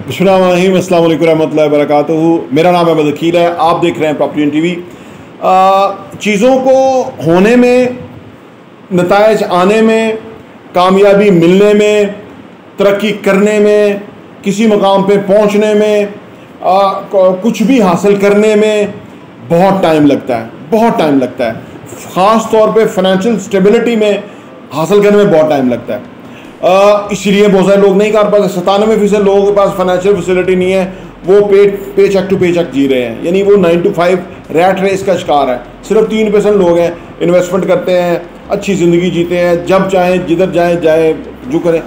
बिस्मिल्लाहिर्रहमानिर्रहीम, अस्सलाम वालेकुम रहमतुल्लाहि वबरकातुहू। मेरा नाम अहमद अकील है। आप देख रहे हैं प्रॉपर्टी एंड टीवी। चीज़ों को होने में, नताइज आने में, कामयाबी मिलने में, तरक्की करने में, किसी मकाम पे पहुंचने में, कुछ भी हासिल करने में बहुत टाइम लगता है, बहुत टाइम लगता है। ख़ास तौर पे फाइनेंशियल स्टेबिलिटी में हासिल करने में बहुत टाइम लगता है। इसीलिए बहुत सारे लोग नहीं कर पाते। 97% लोगों के पास फाइनेंशियल फैसिलिटी नहीं है। वो पे चेक टू पे चेक जी रहे हैं, यानी वो 9 to 5 रैट रेस का शिकार है। सिर्फ 3% लोग हैं इन्वेस्टमेंट करते हैं, अच्छी ज़िंदगी जीते हैं, जब चाहें जिधर जाए जो करें।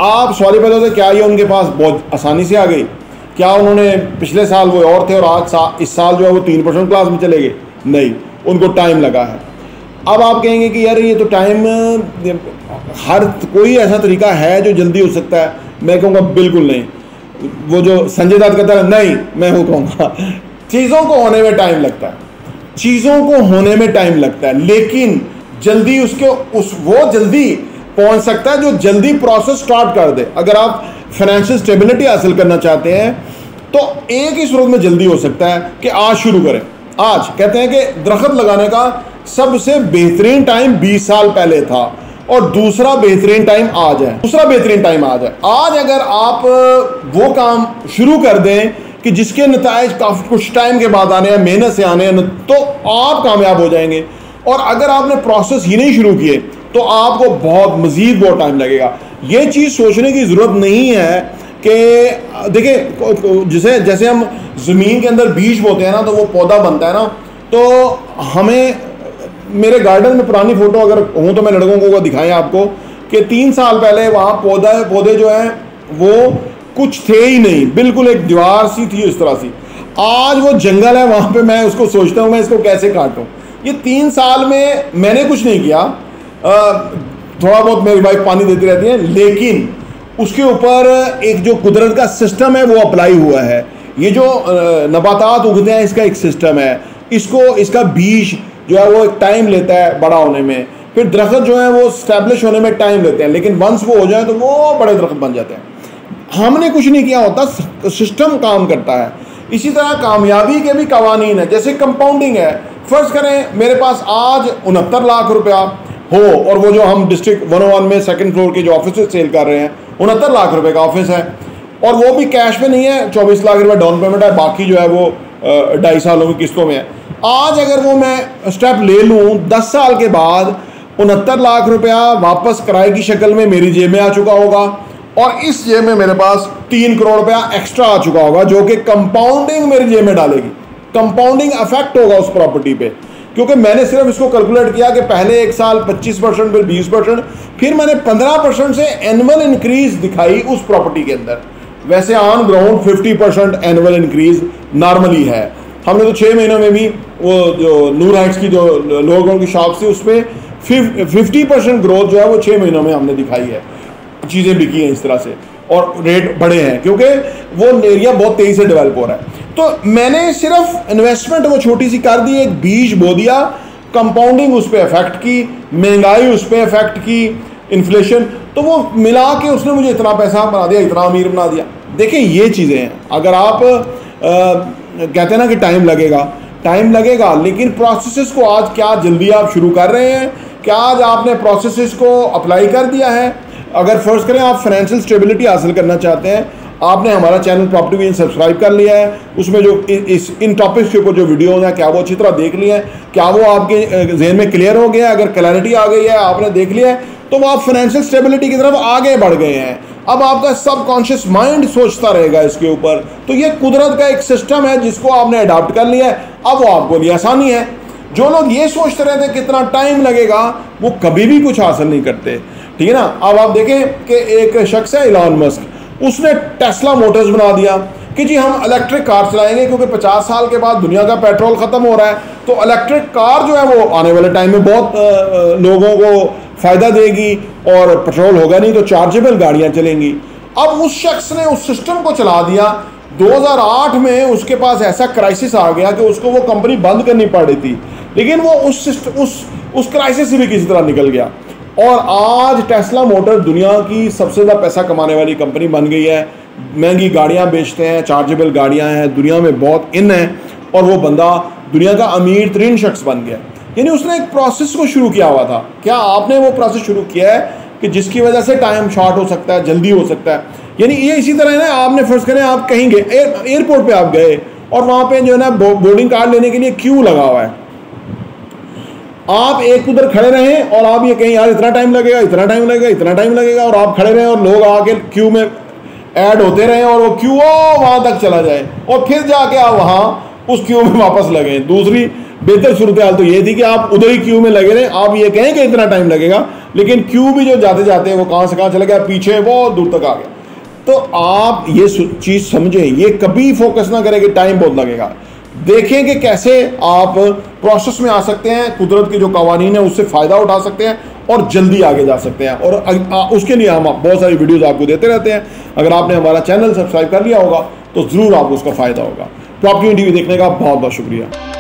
आप सवाल पैदा होता है क्या ये उनके पास बहुत आसानी से आ गई? क्या उन्होंने पिछले साल वो और थे और आज इस साल जो है वो 3% क्लास में चले गए? नहीं, उनको टाइम लगा है। अब आप कहेंगे कि यार ये तो टाइम, हर कोई ऐसा तरीका है जो जल्दी हो सकता है। मैं कहूँगा बिल्कुल नहीं। वो जो संजय दत्त कहता है, नहीं, मैं वो कहूँगा चीज़ों को होने में टाइम लगता है, चीज़ों को होने में टाइम लगता है, लेकिन जल्दी वो जल्दी पहुँच सकता है जो जल्दी प्रोसेस स्टार्ट कर दे। अगर आप फाइनेंशियल स्टेबिलिटी हासिल करना चाहते हैं तो एक ही सूरत में जल्दी हो सकता है कि आज शुरू करें। आज कहते हैं कि दरख्त लगाने का सबसे बेहतरीन टाइम 20 साल पहले था और दूसरा बेहतरीन टाइम आज है। आज अगर आप वो काम शुरू कर दें कि जिसके नताइज काफ़ी कुछ टाइम के बाद आने हैं, मेहनत से आने हैं, तो आप कामयाब हो जाएंगे। और अगर आपने प्रोसेस ही नहीं शुरू किए तो आपको बहुत टाइम लगेगा। ये चीज़ सोचने की ज़रूरत नहीं है कि देखिए, जैसे हम ज़मीन के अंदर बीज बोते हैं ना, तो वो पौधा बनता है ना। तो हमें, मेरे गार्डन में पुरानी फ़ोटो अगर हूँ तो मैं लड़कों को दिखाएं आपको कि 3 साल पहले वहाँ पौधे जो हैं वो कुछ थे ही नहीं, बिल्कुल एक दीवार सी थी इस तरह सी। आज वो जंगल है, वहाँ पे मैं उसको सोचता हूँ मैं इसको कैसे काटूँ। ये 3 साल में मैंने कुछ नहीं किया, थोड़ा बहुत मेरी वाइफ पानी देती रहती है, लेकिन उसके ऊपर एक जो कुदरत का सिस्टम है वो अप्लाई हुआ है। ये जो नबातात उगते हैं इसका एक सिस्टम है। इसका बीज जो है वो एक टाइम लेता है बड़ा होने में, फिर दरख्त जो है वो स्टैब्लिश होने में टाइम लेते हैं, लेकिन वंस वो हो जाए तो वो बड़े दरख्त बन जाते हैं। हमने कुछ नहीं किया होता, सिस्टम काम करता है। इसी तरह कामयाबी के भी कवानीन है, जैसे कंपाउंडिंग है। फर्ज करें मेरे पास आज 69 लाख रुपया हो और वो जो हम डिस्ट्रिक्ट 101 में 2nd फ्लोर के जो ऑफिस सेल कर रहे हैं, 69 लाख रुपए का ऑफिस है और वो भी कैश में नहीं है। 24 लाख रुपये डाउन पेमेंट है, बाकी जो है वो 2.5 सालों की किस्तों में है। आज अगर वो मैं स्टेप ले लूँ, 10 साल के बाद 69 लाख रुपया वापस किराए की शक्ल में मेरी जेब में आ चुका होगा और इस जेब में मेरे पास 3 करोड़ रुपया एक्स्ट्रा आ चुका होगा, जो कि कंपाउंडिंग मेरी जेब में डालेगी। कंपाउंडिंग अफेक्ट होगा उस प्रॉपर्टी पे, क्योंकि मैंने सिर्फ इसको कैलकुलेट किया कि पहले एक साल 25%, फिर 20%, फिर मैंने 15% से एनुअल इंक्रीज दिखाई उस प्रॉपर्टी के अंदर। वैसे on ground 50% annual increase normally है। हमने तो 6 महीनों में भी वो जो नूर हाइट्स की जो लोगों की शॉप थी उस पर 50% ग्रोथ जो है वो 6 महीनों में हमने दिखाई है। चीज़ें बिकी हैं इस तरह से और रेट बढ़े हैं क्योंकि वो एरिया बहुत तेज़ी से डेवलप हो रहा है। तो मैंने सिर्फ इन्वेस्टमेंट वो छोटी सी कर दी, एक बीज बो दिया, कंपाउंडिंग उस पर इफेक्ट की, महंगाई उस पर इफेक्ट की, इन्फ्लेशन, तो वो मिला के उसने मुझे इतना पैसा बना दिया, इतना अमीर बना दिया। देखिए ये चीज़ें हैं। अगर आप कहते हैं ना कि टाइम लगेगा, लेकिन प्रोसेसेस को आज क्या जल्दी आप शुरू कर रहे हैं? क्या आज आपने प्रोसेसेस को अप्लाई कर दिया है? अगर फर्ज करें आप फाइनेंशियल स्टेबिलिटी हासिल करना चाहते हैं, आपने हमारा चैनल प्रॉपर्टी विजन सब्सक्राइब कर लिया है, उसमें जो इन टॉपिक्स के ऊपर जो वीडियो हैं क्या वो अच्छी तरह देख लिए हैं, क्या वो आपके जहन में क्लियर हो गया? अगर क्लैरिटी आ गई है, आपने देख लिया है, तो वो आप फाइनेंशियल स्टेबिलिटी की तरफ आगे बढ़ गए हैं। अब आपका सबकॉन्शियस माइंड सोचता रहेगा इसके ऊपर। तो ये कुदरत का एक सिस्टम है जिसको आपने अडॉप्ट कर लिया है। अब वो आपको लिए आसानी है। जो लोग ये सोचते रहते कितना टाइम लगेगा, वो कभी भी कुछ हासिल नहीं करते, ठीक है ना। अब आप देखें कि एक शख्स है इलॉन मस्क, उसने टेस्ला मोटर्स बना दिया कि जी हम इलेक्ट्रिक कार चलाएंगे, क्योंकि 50 साल के बाद दुनिया का पेट्रोल ख़त्म हो रहा है। तो इलेक्ट्रिक कार जो है वो आने वाले टाइम में बहुत लोगों को फ़ायदा देगी और पेट्रोल होगा नहीं तो चार्जेबल गाड़ियाँ चलेंगी। अब उस शख्स ने उस सिस्टम को चला दिया। 2008 में उसके पास ऐसा क्राइसिस आ गया कि उसको वो कंपनी बंद करनी पड़ रही थी, लेकिन वो उस क्राइसिस से भी किसी तरह निकल गया और आज टेस्ला मोटर दुनिया की सबसे ज़्यादा पैसा कमाने वाली कंपनी बन गई है। महंगी गाड़ियां बेचते हैं, चार्जेबल गाड़ियां हैं, दुनिया में बहुत इन है, और वो बंदा दुनिया का अमीर तरीन शख्स बन गया। यानी उसने एक प्रोसेस को शुरू किया हुआ था। क्या आपने वो प्रोसेस शुरू किया है कि जिसकी वजह से टाइम शॉर्ट हो सकता है, जल्दी हो सकता है? यानी ये इसी तरह है ना, आपने फर्ज करें आप कहीं गए, एयरपोर्ट पे आप गए और वहाँ पे जो है ना बोर्डिंग कार्ड लेने के लिए क्यू लगा हुआ है। आप एक उधर खड़े रहें और आप ये कहें यार इतना टाइम लगेगा, इतना टाइम लगेगा, इतना टाइम लगेगा, और आप खड़े रहें और लोग आके क्यू में ऐड होते रहें और वो क्यू वहाँ तक चला जाए और फिर जाके आप वहाँ उस क्यू में वापस लगे। दूसरी बेहतर सूरत हाल तो ये थी कि आप उधर ही क्यू में लगे रहे, आप ये कहें कि इतना टाइम लगेगा, लेकिन क्यू भी जो जाते जाते वो कहाँ से कहाँ चला गया, पीछे बहुत दूर तक आ गया। तो आप ये चीज़ समझें, ये कभी फोकस ना करें कि टाइम बहुत लगेगा। देखें कि कैसे आप प्रोसेस में आ सकते हैं, कुदरत की जो कवानीन है उससे फ़ायदा उठा सकते हैं और जल्दी आगे जा सकते हैं। और उसके लिए हम बहुत सारी वीडियोस आपको देते रहते हैं। अगर आपने हमारा चैनल सब्सक्राइब कर लिया होगा तो ज़रूर आपको उसका फ़ायदा होगा। प्रॉपर्टी टीवी देखने का बहुत बहुत शुक्रिया।